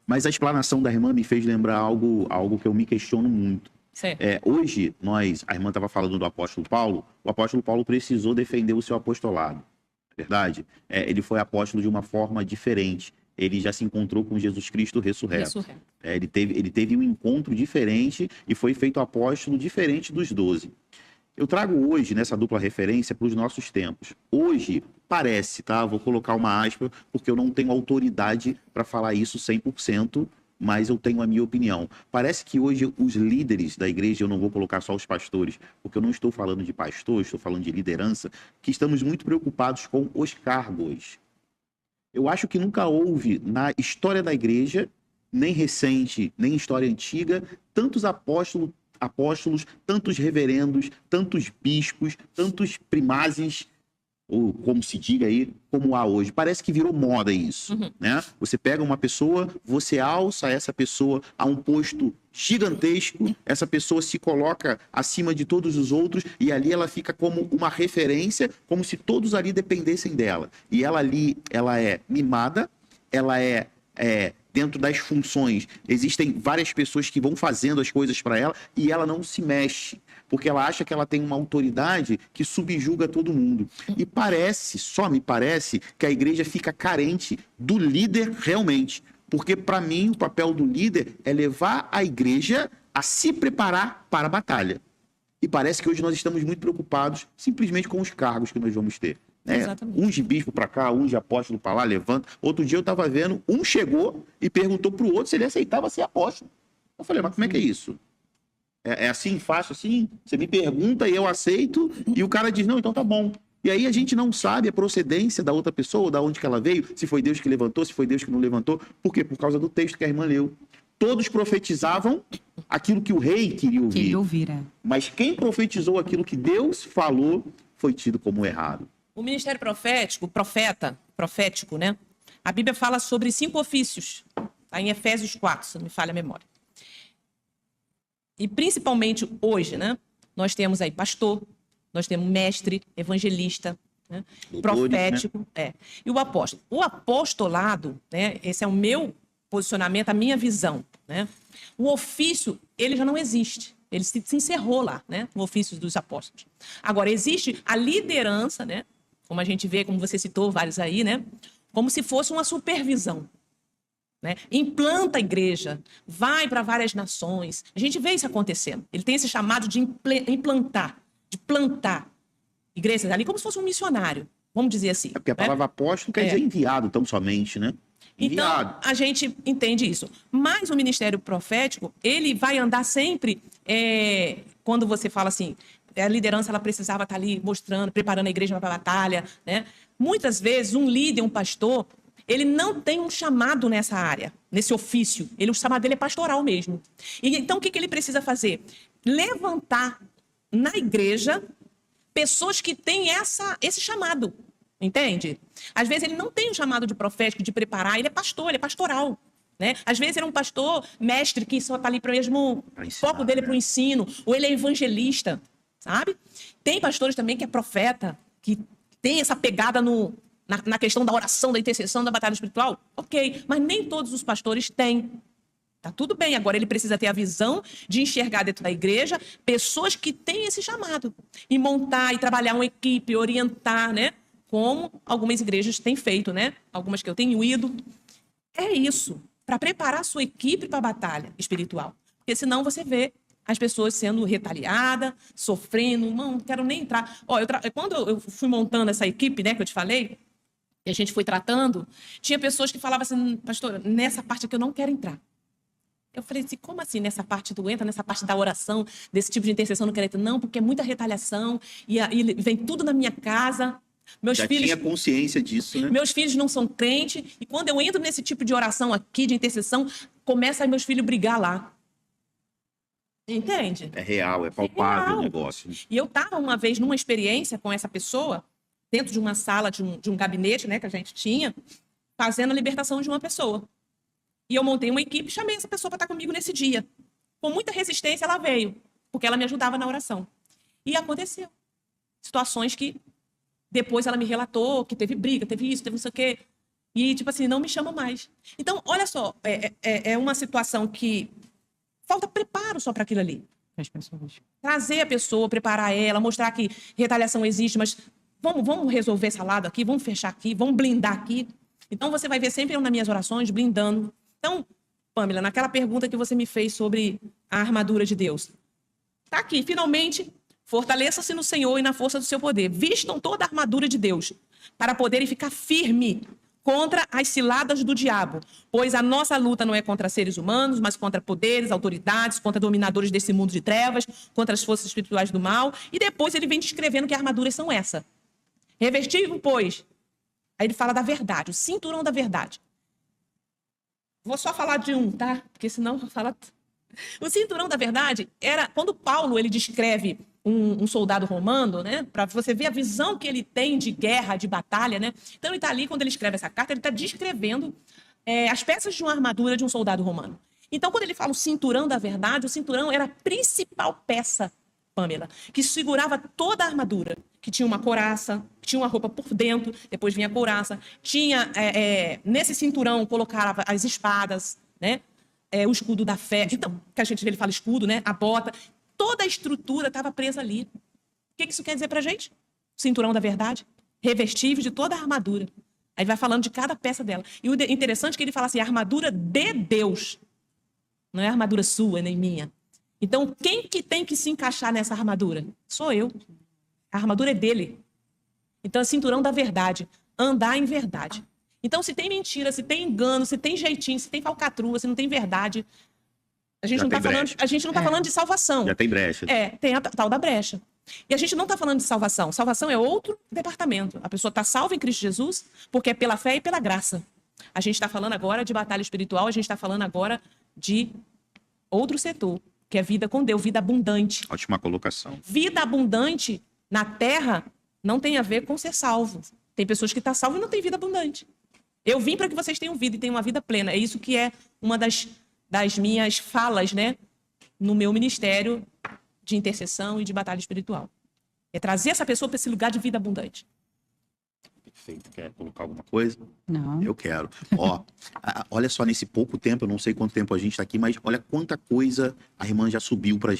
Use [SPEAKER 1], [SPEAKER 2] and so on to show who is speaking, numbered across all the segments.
[SPEAKER 1] Mas a explanação da irmã me fez lembrar algo que eu me questiono muito. Hoje, a irmã estava falando do apóstolo Paulo, o apóstolo Paulo precisou defender o seu apostolado, verdade? Ele foi apóstolo de uma forma diferente. Ele já se encontrou com Jesus Cristo ressurreto. Ele teve um encontro diferente e foi feito apóstolo diferente dos 12. Eu trago hoje, nessa dupla referência, para os nossos tempos. Hoje, parece, tá? Vou colocar uma aspa, porque eu não tenho autoridade para falar isso 100%, mas eu tenho a minha opinião. Parece que hoje os líderes da igreja, eu não vou colocar só os pastores, porque eu não estou falando de pastor, estou falando de liderança, que estamos muito preocupados com os cargos. Eu acho que nunca houve na história da igreja, nem recente, nem história antiga, tantos apóstolos, tantos reverendos, tantos bispos, tantos primazes, ou como se diga aí, como há hoje. Parece que virou moda isso, né? Você pega uma pessoa, você alça essa pessoa a um posto gigantesco, essa pessoa se coloca acima de todos os outros e ali ela fica como uma referência, como se todos ali dependessem dela. E ela ali, ela é mimada, ela é dentro das funções, existem várias pessoas que vão fazendo as coisas para ela e ela não se mexe, porque ela acha que ela tem uma autoridade que subjuga todo mundo. E só me parece, que a igreja fica carente do líder realmente. Porque, para mim, o papel do líder é levar a igreja a se preparar para a batalha. E parece que hoje nós estamos muito preocupados simplesmente com os cargos que nós vamos ter. Uns de bispo para cá, uns de apóstolo para lá, levanta. Outro dia eu estava vendo, um chegou e perguntou para o outro se ele aceitava ser apóstolo. Eu falei, mas como é que é isso? É assim, fácil assim? Você me pergunta e eu aceito, e o cara diz, não, então tá bom. E aí a gente não sabe a procedência da outra pessoa, da onde que ela veio, se foi Deus que levantou, se foi Deus que não levantou. Por quê? Por causa do texto que a irmã leu. Todos profetizavam aquilo que o rei queria ouvir. Mas quem profetizou aquilo que Deus falou foi tido como errado.
[SPEAKER 2] O ministério profético, né? A Bíblia fala sobre 5 ofícios. Está em Efésios 4, se não me falha a memória. E principalmente hoje, né? Nós temos aí pastor, nós temos mestre, evangelista, né? Profético, né? E o apóstolo. O apostolado, né? Esse é o meu posicionamento, a minha visão, né? O ofício, ele já não existe. Ele se encerrou lá, né? O ofício dos apóstolos. Agora, existe a liderança, né? Como a gente vê, como você citou vários aí, né? Como se fosse uma supervisão, né? Implanta a igreja, vai para várias nações. A gente vê isso acontecendo. Ele tem esse chamado de implantar, de plantar igrejas ali, como se fosse um missionário, vamos dizer assim.
[SPEAKER 1] Porque a palavra apóstolo quer dizer enviado, tão somente, né? Enviado.
[SPEAKER 2] Então, a gente entende isso. Mas o ministério profético, ele vai andar sempre, quando você fala assim, a liderança ela precisava estar ali mostrando, preparando a igreja para a batalha, né? Muitas vezes, um líder, um pastor, ele não tem um chamado nessa área, nesse ofício. O chamado dele é pastoral mesmo. E então, o que ele precisa fazer? Levantar na igreja pessoas que têm esse chamado. Entende? Às vezes ele não tem um chamado de profético, de preparar, ele é pastor, ele é pastoral. Né? Às vezes ele é um pastor mestre que só está ali para o mesmo foco dele para o ensino, ou ele é evangelista, sabe? Tem pastores também que é profeta, que tem essa pegada na questão da oração, da intercessão, da batalha espiritual. Ok, mas nem todos os pastores têm. Tá tudo bem, agora ele precisa ter a visão de enxergar dentro da igreja pessoas que têm esse chamado. E montar e trabalhar uma equipe, orientar, né? Como algumas igrejas têm feito, né? Algumas que eu tenho ido. É isso, para preparar a sua equipe para a batalha espiritual. Porque senão você vê as pessoas sendo retaliadas, sofrendo, não quero nem entrar. Quando eu fui montando essa equipe, né, que eu te falei, e a gente foi tratando, tinha pessoas que falavam assim, pastora, nessa parte aqui eu não quero entrar. Eu falei assim, como assim nessa parte entra, nessa parte da oração, desse tipo de intercessão, não quero entrar? Não, porque é muita retaliação, e vem tudo na minha casa.
[SPEAKER 1] Tinha consciência disso, né?
[SPEAKER 2] Meus filhos não são crentes, e quando eu entro nesse tipo de oração aqui, de intercessão, começa a meus filhos brigar lá. Entende?
[SPEAKER 1] É real, é palpável o negócio.
[SPEAKER 2] E eu estava uma vez numa experiência com essa pessoa, dentro de uma sala, de um gabinete, né, que a gente tinha, fazendo a libertação de uma pessoa. E eu montei uma equipe e chamei essa pessoa para estar comigo nesse dia. Com muita resistência, ela veio, porque ela me ajudava na oração. E aconteceu. Situações que depois ela me relatou que teve briga, teve isso, teve não sei o quê. E, tipo assim, não me chamam mais. Então, olha só, é uma situação que falta preparo só para aquilo ali. As pessoas. Trazer a pessoa, preparar ela, mostrar que retaliação existe, mas vamos resolver esse lado aqui, vamos fechar aqui, vamos blindar aqui. Então, você vai ver sempre eu nas minhas orações, blindando. Então, Pamela, naquela pergunta que você me fez sobre a armadura de Deus. Tá aqui, finalmente, fortaleça-se no Senhor e na força do seu poder. Vistam toda a armadura de Deus, para poderem ficar firme contra as ciladas do diabo, pois a nossa luta não é contra seres humanos, mas contra poderes, autoridades, contra dominadores desse mundo de trevas, contra as forças espirituais do mal. E depois ele vem descrevendo que armaduras são essa. Revestivo, pois. Aí ele fala da verdade, o cinturão da verdade. Vou só falar de um, tá? Porque senão fala... O cinturão da verdade era quando Paulo ele descreve um soldado romano, né? Para você ver a visão que ele tem de guerra, de batalha, né? Então ele está ali, quando ele escreve essa carta, ele está descrevendo as peças de uma armadura de um soldado romano. Então, quando ele fala o cinturão da verdade, o cinturão era a principal peça, Pamela, que segurava toda a armadura, que tinha uma couraça, tinha uma roupa por dentro, depois vinha a couraça, tinha nesse cinturão colocava as espadas, né? O escudo da fé, então, que ele fala escudo, né? A bota, toda a estrutura estava presa ali. O que isso quer dizer pra gente? Cinturão da verdade, revestível de toda a armadura. Aí vai falando de cada peça dela. E o interessante é que ele fala assim, a armadura de Deus. Não é a armadura sua, nem minha. Então, quem que tem que se encaixar nessa armadura? Sou eu. A armadura é dele. Então, é cinturão da verdade. Andar em verdade. Então, se tem mentira, se tem engano, se tem jeitinho, se tem falcatrua, se não tem verdade, a gente não está falando de salvação.
[SPEAKER 1] Já tem brecha.
[SPEAKER 2] Tem a tal da brecha. E a gente não está falando de salvação. Salvação é outro departamento. A pessoa está salva em Cristo Jesus porque é pela fé e pela graça. A gente está falando agora de batalha espiritual, a gente está falando agora de outro setor, que é vida com Deus, vida abundante.
[SPEAKER 1] Ótima colocação.
[SPEAKER 2] Vida abundante na terra não tem a ver com ser salvo. Tem pessoas que estão salvas e não têm vida abundante. Eu vim para que vocês tenham vida e tenham uma vida plena. É isso que é uma das minhas falas, né, no meu ministério de intercessão e de batalha espiritual. É trazer essa pessoa para esse lugar de vida abundante.
[SPEAKER 1] Perfeito. Quer colocar alguma coisa?
[SPEAKER 3] Não.
[SPEAKER 1] Eu quero. Olha só, nesse pouco tempo, eu não sei quanto tempo a gente está aqui, mas olha quanta coisa a irmã já subiu para a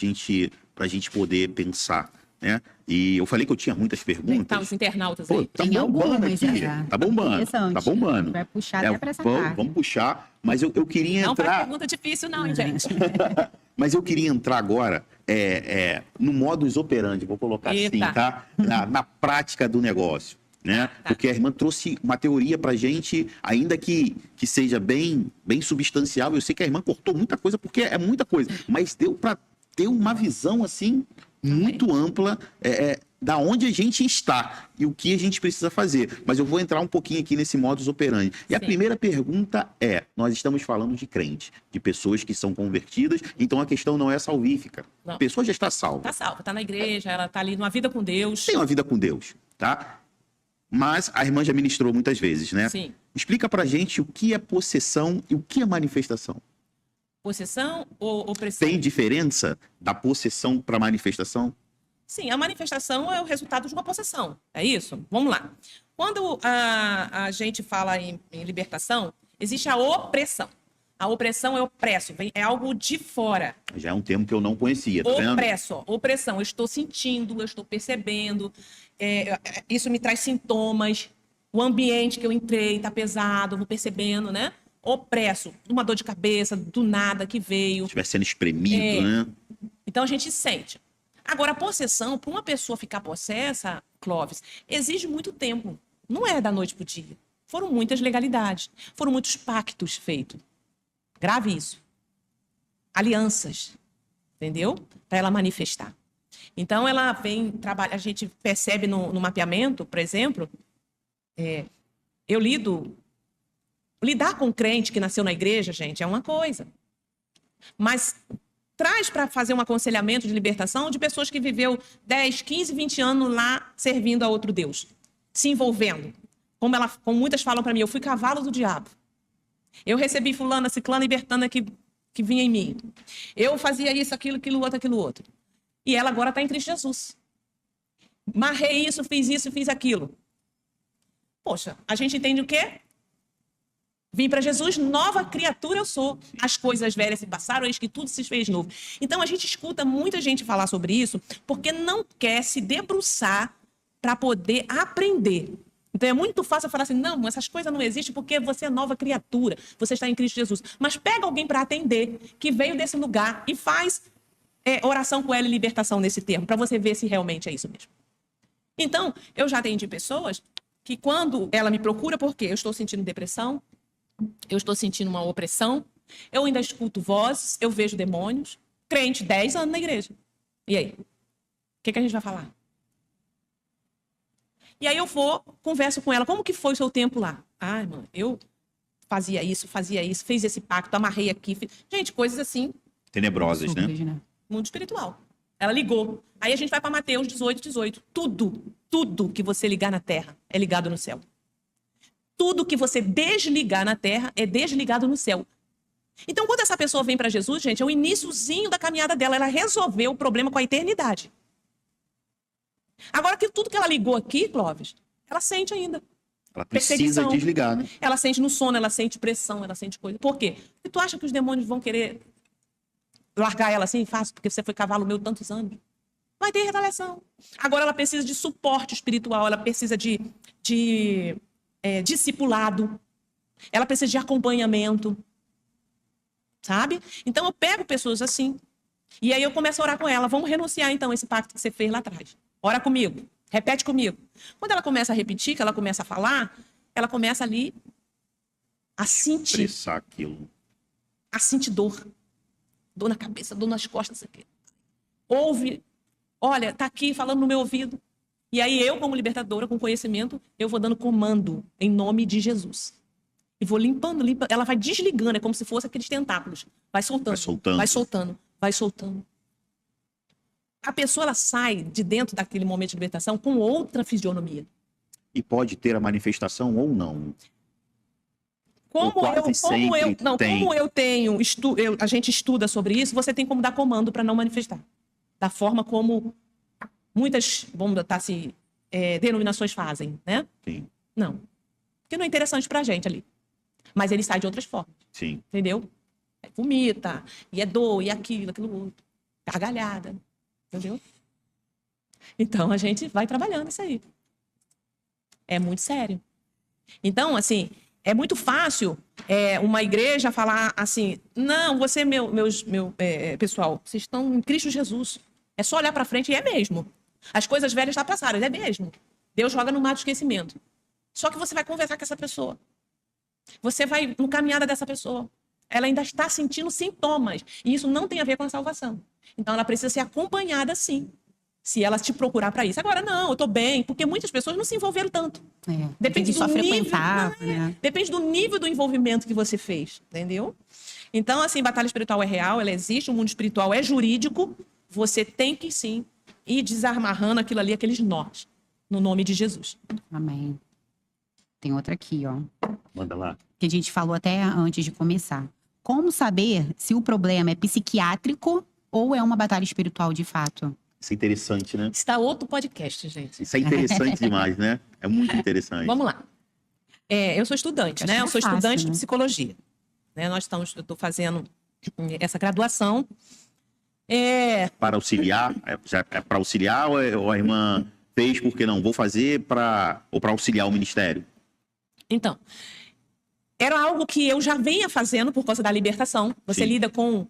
[SPEAKER 1] gente poder pensar, né? E eu falei que eu tinha muitas perguntas.
[SPEAKER 2] Tá, os internautas aí.
[SPEAKER 1] Tá bombando aqui. Tá bombando. Tá bombando.
[SPEAKER 3] Vai puxar até para essa parte.
[SPEAKER 1] Vamos puxar, mas eu queria entrar...
[SPEAKER 2] Não faz pergunta difícil não, hein, gente?
[SPEAKER 1] Mas eu queria entrar agora no modus operandi, vou colocar assim, tá? Na prática do negócio, né? Porque a irmã trouxe uma teoria pra gente, ainda que seja bem substancial. Eu sei que a irmã cortou muita coisa, porque é muita coisa, mas deu para ter uma visão, assim, muito ampla da onde a gente está e o que a gente precisa fazer. Mas eu vou entrar um pouquinho aqui nesse modus operandi. E a primeira pergunta nós estamos falando de crente, de pessoas que são convertidas, então a questão não é salvífica. Não. A pessoa já está salva.
[SPEAKER 2] Está salva, está na igreja, ela está ali numa vida com Deus.
[SPEAKER 1] Tem uma vida com Deus, tá? Mas a irmã já ministrou muitas vezes, né?
[SPEAKER 2] Sim.
[SPEAKER 1] Explica pra gente o que é possessão e o que é manifestação.
[SPEAKER 2] Possessão ou opressão?
[SPEAKER 1] Tem diferença da possessão para manifestação?
[SPEAKER 2] Sim, a manifestação é o resultado de uma possessão. É isso? Vamos lá. Quando a gente fala em libertação, existe a opressão. A opressão é opresso, é algo de fora.
[SPEAKER 1] Já é um termo que eu não conhecia, tá vendo?
[SPEAKER 2] Opresso, opressão. Eu estou sentindo, eu estou percebendo. Isso me traz sintomas. O ambiente que eu entrei está pesado, eu vou percebendo, né? Opresso, uma dor de cabeça, do nada que veio.
[SPEAKER 1] Estiver sendo espremido, né?
[SPEAKER 2] Então a gente sente. Agora, a possessão, para uma pessoa ficar possessa, Clóvis, exige muito tempo. Não é da noite para o dia. Foram muitas legalidades, foram muitos pactos feitos. Grave isso. Alianças, entendeu? Para ela manifestar. Então, ela vem trabalhar, a gente percebe no mapeamento, por exemplo, lidar com crente que nasceu na igreja, gente, é uma coisa. Mas traz para fazer um aconselhamento de libertação de pessoas que viveu 10, 15, 20 anos lá servindo a outro Deus, se envolvendo. Como muitas falam para mim, eu fui cavalo do diabo. Eu recebi fulana, ciclana, libertana que vinha em mim. Eu fazia isso, aquilo outro. E ela agora está em Cristo Jesus. Marrei isso, fiz aquilo. Poxa, a gente entende o quê? Vim para Jesus, nova criatura eu sou. As coisas velhas se passaram, eis que tudo se fez novo. Então, a gente escuta muita gente falar sobre isso porque não quer se debruçar para poder aprender. Então, é muito fácil falar assim, não, essas coisas não existem porque você é nova criatura, você está em Cristo Jesus. Mas pega alguém para atender, que veio desse lugar e faz oração com ela e libertação nesse termo, para você ver se realmente é isso mesmo. Então, eu já atendi pessoas que quando ela me procura, porque eu estou sentindo depressão, eu estou sentindo uma opressão, eu ainda escuto vozes, eu vejo demônios, crente, 10 anos na igreja. E aí? O que a gente vai falar? E aí eu vou, converso com ela, como que foi o seu tempo lá? Ah, irmã, eu fazia isso, fez esse pacto, amarrei aqui. Gente, coisas assim.
[SPEAKER 1] Tenebrosas, né?
[SPEAKER 2] Mundo espiritual. Ela ligou. Aí a gente vai para Mateus 18. Tudo que você ligar na terra é ligado no céu. Tudo que você desligar na terra é desligado no céu. Então, quando essa pessoa vem para Jesus, gente, é o iniciozinho da caminhada dela. Ela resolveu o problema com a eternidade. Agora, que tudo que ela ligou aqui, Clóvis, ela sente ainda.
[SPEAKER 1] Ela precisa desligar, né?
[SPEAKER 2] Ela sente no sono, ela sente pressão, ela sente coisa. Por quê? Porque tu acha que os demônios vão querer largar ela assim fácil, porque você foi cavalo meu tantos anos? Vai ter retaliação. Agora, ela precisa de suporte espiritual, ela precisa de discipulado, ela precisa de acompanhamento, sabe? Então eu pego pessoas assim e aí eu começo a orar com ela. Vamos renunciar então a esse pacto que você fez lá atrás. Ora comigo, repete comigo. Quando ela começa a repetir, que ela começa a falar, ela começa ali a sentir.
[SPEAKER 1] Expressar aquilo.
[SPEAKER 2] A sentir dor na cabeça, dor nas costas aqui. Ouve, olha, tá aqui falando no meu ouvido. E aí eu, como libertadora, com conhecimento, eu vou dando comando em nome de Jesus. E vou limpando. Ela vai desligando, é como se fosse aqueles tentáculos. Vai soltando. A pessoa, ela sai de dentro daquele momento de libertação com outra fisionomia.
[SPEAKER 1] E pode ter a manifestação ou não?
[SPEAKER 2] A gente estuda sobre isso, você tem como dar comando para não manifestar. Da forma como muitas, vamos botar assim, denominações fazem, né?
[SPEAKER 1] Sim.
[SPEAKER 2] Não. Porque não é interessante pra gente ali. Mas ele sai de outras formas.
[SPEAKER 1] Sim.
[SPEAKER 2] Entendeu? Vomita, e é dor, e aquilo outro. Gargalhada. Entendeu? Então, a gente vai trabalhando isso aí. É muito sério. Então, assim, é muito fácil uma igreja falar assim, não, você, meu pessoal, vocês estão em Cristo Jesus. É só olhar pra frente e é mesmo. As coisas velhas já passaram, é mesmo. Deus joga no mar do esquecimento. Só que você vai conversar com essa pessoa. Você vai no caminhada dessa pessoa. Ela ainda está sentindo sintomas. E isso não tem a ver com a salvação. Então, ela precisa ser acompanhada, sim. Se ela te procurar para isso. Agora, não, eu estou bem. Porque muitas pessoas não se envolveram tanto. Depende do nível, né? Depende do nível do envolvimento que você fez. Entendeu? Então, assim, batalha espiritual é real, ela existe. O mundo espiritual é jurídico. Você tem que, sim, ir desamarrando aquilo ali, aqueles nós. No nome de Jesus.
[SPEAKER 3] Amém. Tem outra aqui, ó.
[SPEAKER 1] Manda lá.
[SPEAKER 3] Que a gente falou até antes de começar. Como saber se o problema é psiquiátrico ou é uma batalha espiritual de fato?
[SPEAKER 1] Isso é interessante, né?
[SPEAKER 2] Está outro podcast, gente.
[SPEAKER 1] Isso é interessante demais, né? É muito interessante.
[SPEAKER 2] Vamos lá. Eu sou estudante, né? Eu sou estudante de psicologia. Né? Eu estou fazendo essa graduação.
[SPEAKER 1] Para auxiliar? É para auxiliar ou a irmã fez porque não? Vou fazer para auxiliar o ministério?
[SPEAKER 2] Então, era algo que eu já vinha fazendo por causa da libertação. Você
[SPEAKER 1] Sim.
[SPEAKER 2] lida com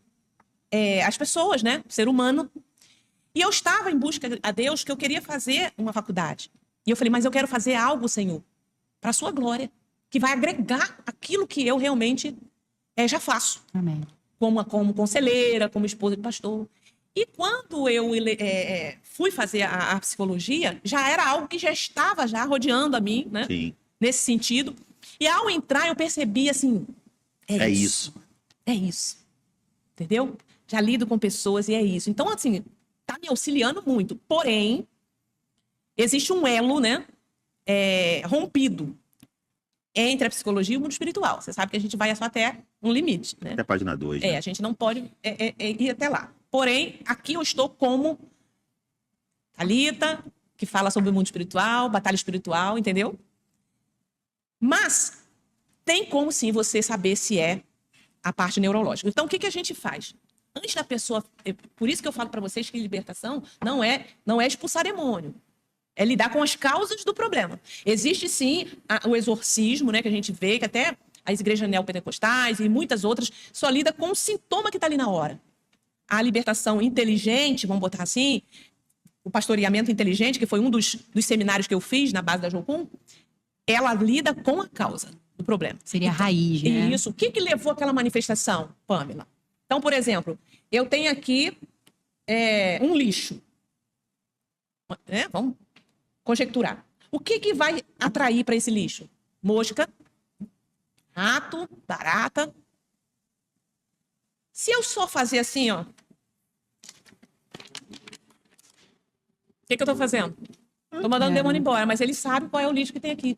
[SPEAKER 2] as pessoas, né? O ser humano. E eu estava em busca a Deus que eu queria fazer uma faculdade. E eu falei, mas eu quero fazer algo, Senhor, para a sua glória, que vai agregar aquilo que eu realmente já faço.
[SPEAKER 3] Amém.
[SPEAKER 2] Como conselheira, como esposa de pastor. E quando eu fui fazer a psicologia, já era algo que já estava já rodeando a mim, né?
[SPEAKER 1] Sim.
[SPEAKER 2] Nesse sentido. E ao entrar, eu percebi assim,
[SPEAKER 1] é isso.
[SPEAKER 2] É isso. Entendeu? Já lido com pessoas e é isso. Então, assim, tá me auxiliando muito. Porém, existe um elo, né? Rompido entre a psicologia e o mundo espiritual. Você sabe que a gente vai só até um limite, né?
[SPEAKER 1] Até a página 2. Né?
[SPEAKER 2] A gente não pode ir até lá. Porém, aqui eu estou como Thalita, que fala sobre o mundo espiritual, batalha espiritual, entendeu? Mas, tem como sim você saber se é a parte neurológica. Então, o que a gente faz? Antes da pessoa... Por isso que eu falo para vocês que libertação não é expulsar demônio. É lidar com as causas do problema. Existe, sim, o exorcismo, né, que a gente vê, que até as igrejas neopentecostais e muitas outras só lidam com o sintoma que está ali na hora. A libertação inteligente, vamos botar assim, o pastoreamento inteligente, que foi um dos seminários que eu fiz na base da Jocum, ela lida com a causa do problema.
[SPEAKER 3] Seria a raiz, né?
[SPEAKER 2] Isso. O que levou àquela manifestação, Pamela? Então, por exemplo, eu tenho aqui um lixo. Vamos conjecturar. O que vai atrair para esse lixo? Mosca, rato, barata. Se eu só fazer assim, ó. O que eu estou fazendo? Estou mandando o demônio embora, mas ele sabe qual é o lixo que tem aqui.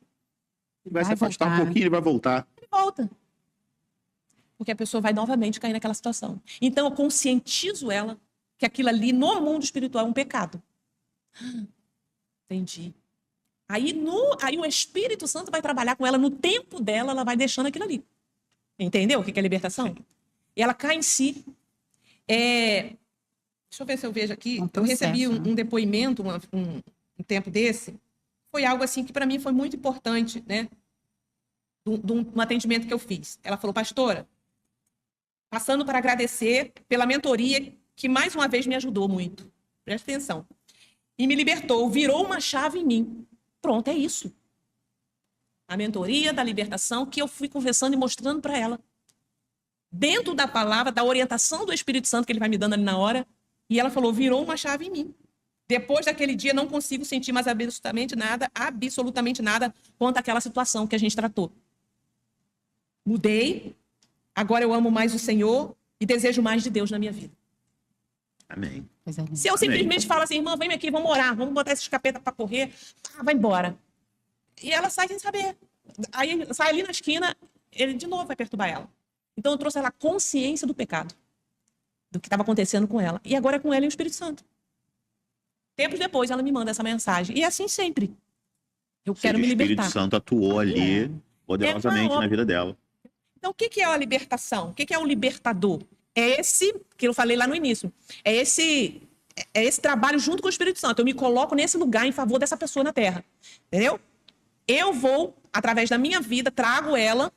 [SPEAKER 1] Ele vai se afastar um pouquinho, ele vai voltar.
[SPEAKER 2] Ele volta. Porque a pessoa vai novamente cair naquela situação. Então, eu conscientizo ela que aquilo ali, no mundo espiritual, é um pecado. Entendi. Aí o Espírito Santo vai trabalhar com ela no tempo dela, ela vai deixando aquilo ali. Entendeu o que é libertação? Sim. E ela cai em si. Deixa eu ver se eu vejo aqui. Eu recebi um depoimento um tempo desse. Foi algo assim que para mim foi muito importante, né? De um atendimento que eu fiz. Ela falou, pastora, passando para agradecer pela mentoria que mais uma vez me ajudou muito. Presta atenção. E me libertou, virou uma chave em mim. Pronto, é isso. A mentoria da libertação que eu fui conversando e mostrando para ela. Dentro da palavra, da orientação do Espírito Santo que ele vai me dando ali na hora. E ela falou, virou uma chave em mim. Depois daquele dia, não consigo sentir mais absolutamente nada quanto àquela situação que a gente tratou. Mudei, agora eu amo mais o Senhor e desejo mais de Deus na minha vida.
[SPEAKER 1] Amém.
[SPEAKER 2] Se eu simplesmente falo assim, irmã, vem aqui, vamos orar, vamos botar esses capetas para correr, vai embora. E ela sai sem saber. Aí sai ali na esquina, ele de novo vai perturbar ela. Então eu trouxe ela consciência do pecado, do que estava acontecendo com ela. E agora é com ela e o Espírito Santo. Tempos depois ela me manda essa mensagem. E é assim sempre. Eu quero me libertar.
[SPEAKER 1] O Espírito Santo atuou ali poderosamente na vida dela.
[SPEAKER 2] Então o que é a libertação? O que é o libertador? É esse, que eu falei lá no início, é esse trabalho junto com o Espírito Santo. Eu me coloco nesse lugar em favor dessa pessoa na Terra. Entendeu? Eu vou, através da minha vida, trago ela,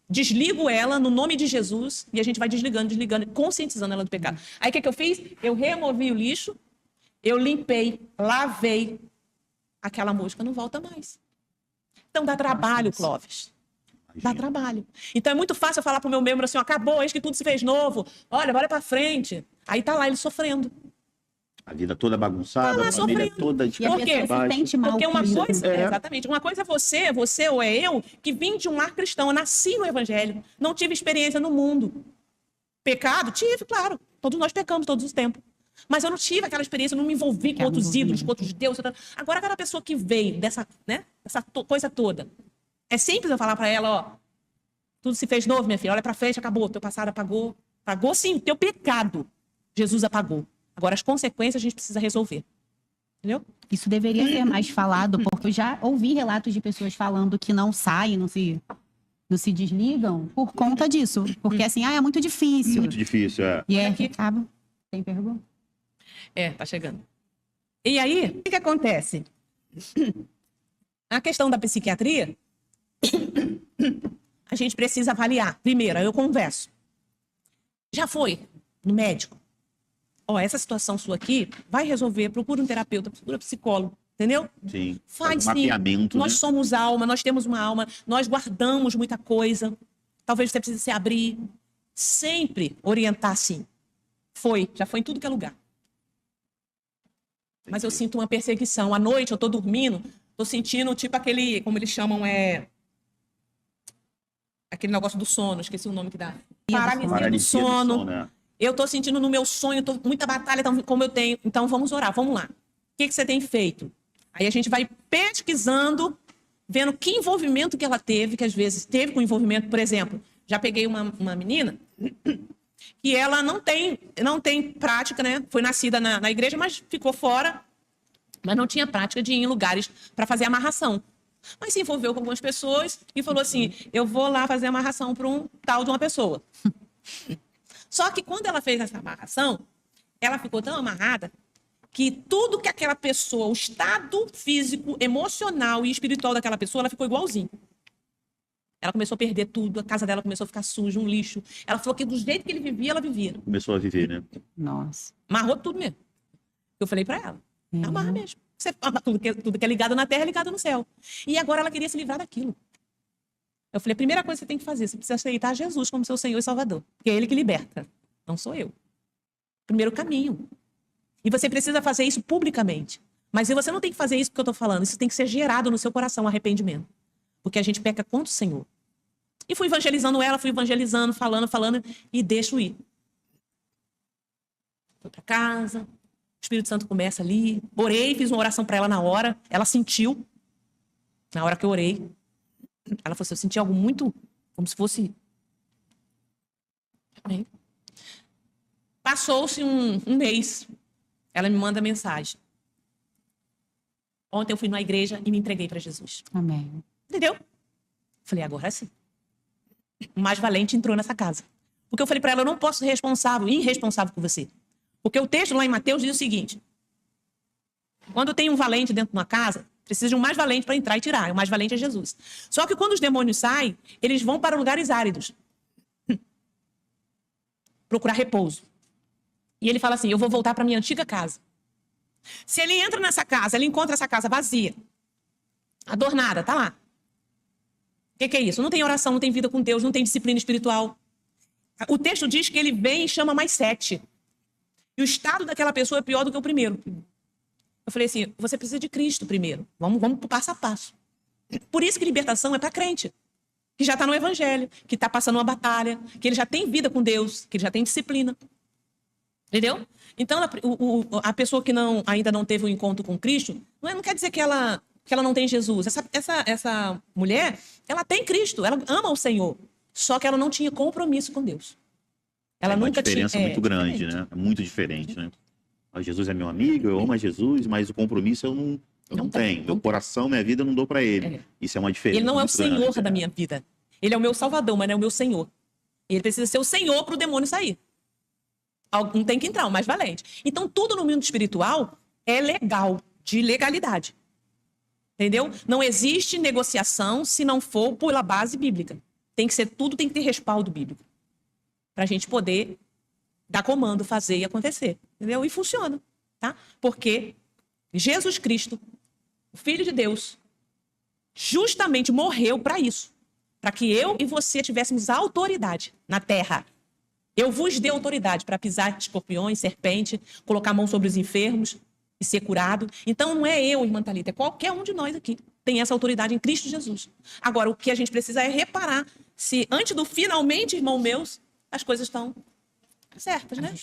[SPEAKER 2] desligo ela no nome de Jesus e a gente vai desligando, conscientizando ela do pecado. Aí o que eu fiz? Eu removi o lixo, eu limpei, lavei. Aquela mosca não volta mais. Então dá trabalho, Clóvis. Dá trabalho. Então é muito fácil eu falar pro meu membro assim, acabou, eis que tudo se fez novo. Olha, bora pra frente. Aí tá lá ele sofrendo.
[SPEAKER 1] A vida toda bagunçada, a família toda de
[SPEAKER 2] Por quê? Porque uma coisa, exatamente, uma coisa é você ou é eu, que vim de um lar cristão, eu nasci no evangelho, não tive experiência no mundo. Pecado? Tive, claro. Todos nós pecamos todos os tempos. Mas eu não tive aquela experiência, eu não me envolvi com outros ídolos, com outros deuses. Agora, aquela pessoa que veio dessa coisa toda, é simples eu falar para ela, ó, tudo se fez novo, minha filha, olha para frente, acabou, teu passado apagou. Apagou sim, o teu pecado, Jesus apagou. Agora, as consequências a gente precisa resolver. Entendeu?
[SPEAKER 3] Isso deveria ser mais falado, porque eu já ouvi relatos de pessoas falando que não saem, não se desligam por conta disso. Porque assim, é muito difícil.
[SPEAKER 1] Muito difícil, é.
[SPEAKER 3] E é, acaba. Tem pergunta?
[SPEAKER 2] Tá chegando. E aí, o que acontece? A questão da psiquiatria, a gente precisa avaliar. Primeiro, eu converso. Já foi no médico? Ó, essa situação sua aqui, vai resolver, procura um terapeuta, procura um psicólogo, entendeu?
[SPEAKER 1] Sim.
[SPEAKER 2] Faz sim.
[SPEAKER 1] Mapeamento,
[SPEAKER 2] nós
[SPEAKER 1] né?
[SPEAKER 2] somos alma, nós temos uma alma, nós guardamos muita coisa. Talvez você precise se abrir. Sempre orientar sim. Já foi em tudo que é lugar. Mas eu sinto uma perseguição. À noite eu tô dormindo, tô sentindo tipo aquele, como eles chamam, aquele negócio do sono, esqueci o nome que dá. Paralisia do sono. Eu tô sentindo no meu sonho, muita batalha, como eu tenho. Então vamos orar, vamos lá. O que você tem feito? Aí a gente vai pesquisando, vendo que envolvimento que ela teve, que às vezes teve com envolvimento, por exemplo, já peguei uma menina que ela não tem prática, né? Foi nascida na igreja, mas ficou fora, mas não tinha prática de ir em lugares para fazer amarração. Mas se envolveu com algumas pessoas e falou assim, eu vou lá fazer amarração para um tal de uma pessoa. Só que quando ela fez essa amarração, ela ficou tão amarrada que tudo que aquela pessoa, o estado físico, emocional e espiritual daquela pessoa, ela ficou igualzinho. Ela começou a perder tudo, a casa dela começou a ficar suja, um lixo. Ela falou que do jeito que ele vivia, ela vivia.
[SPEAKER 1] Começou a viver, né?
[SPEAKER 3] Nossa.
[SPEAKER 2] Amarrou tudo mesmo. Eu falei para ela, amarra mesmo. Tudo que é ligado na terra é ligado no céu. E agora ela queria se livrar daquilo. Eu falei, a primeira coisa que você tem que fazer, você precisa aceitar Jesus como seu Senhor e Salvador. Porque é Ele que liberta, não sou eu. Primeiro caminho. E você precisa fazer isso publicamente. Mas você não tem que fazer isso porque eu estou falando. Isso tem que ser gerado no seu coração, arrependimento. Porque a gente peca contra o Senhor. E fui evangelizando ela, fui evangelizando, falando, e deixo ir. Fui para casa, o Espírito Santo começa ali. Orei, fiz uma oração para ela na hora. Ela sentiu, na hora que eu orei. Ela falou assim, eu senti algo muito, como se fosse... Amém. Passou-se um mês. Ela me manda mensagem. Ontem eu fui na igreja e me entreguei para Jesus.
[SPEAKER 3] Amém.
[SPEAKER 2] Entendeu? Falei, agora sim. O mais valente entrou nessa casa. Porque eu falei para ela, eu não posso ser irresponsável por você. Porque o texto lá em Mateus diz o seguinte. Quando tem um valente dentro de uma casa, precisa de um mais valente para entrar e tirar. O mais valente é Jesus. Só que quando os demônios saem, eles vão para lugares áridos. Procurar repouso. E ele fala assim, eu vou voltar para minha antiga casa. Se ele entra nessa casa, ele encontra essa casa vazia. Adornada, tá lá. O que é isso? Não tem oração, não tem vida com Deus, não tem disciplina espiritual. O texto diz que ele vem e chama mais 7. E o estado daquela pessoa é pior do que o primeiro. Eu falei assim, você precisa de Cristo primeiro. Vamos pro passo a passo. Por isso que libertação é para crente. Que já está no evangelho, que está passando uma batalha, que ele já tem vida com Deus, que ele já tem disciplina. Entendeu? Então, a pessoa que ainda não teve um encontro com Cristo, não quer dizer que ela não tem Jesus. Essa mulher, ela tem Cristo, ela ama o Senhor. Só que ela não tinha compromisso com Deus. Ela nunca tinha.
[SPEAKER 1] É uma diferença muito grande, diferente. Né? É muito diferente, né? Jesus é meu amigo, eu amo a Jesus, mas o compromisso eu não tenho. Meu coração, minha vida, eu não dou para ele. Isso é uma diferença.
[SPEAKER 2] Ele não é o Senhor da minha vida. Ele é o meu Salvador, mas não é o meu Senhor. Ele precisa ser o Senhor para o demônio sair. Algum tem que entrar, o mais valente. Então, tudo no mundo espiritual é legal, de legalidade. Entendeu? Não existe negociação se não for pela base bíblica. Tudo tem que ter respaldo bíblico. Para a gente poder dar comando, fazer e acontecer. Entendeu? E funciona. Tá? Porque Jesus Cristo, o Filho de Deus, justamente morreu para isso. Para que eu e você tivéssemos autoridade na terra. Eu vos dei autoridade para pisar escorpiões, serpente, colocar a mão sobre os enfermos e ser curado. Então não é eu, irmã Thalita, é qualquer um de nós aqui. Tem essa autoridade em Cristo Jesus. Agora, o que a gente precisa é reparar se antes do finalmente, irmão meus, as coisas estão certas, né?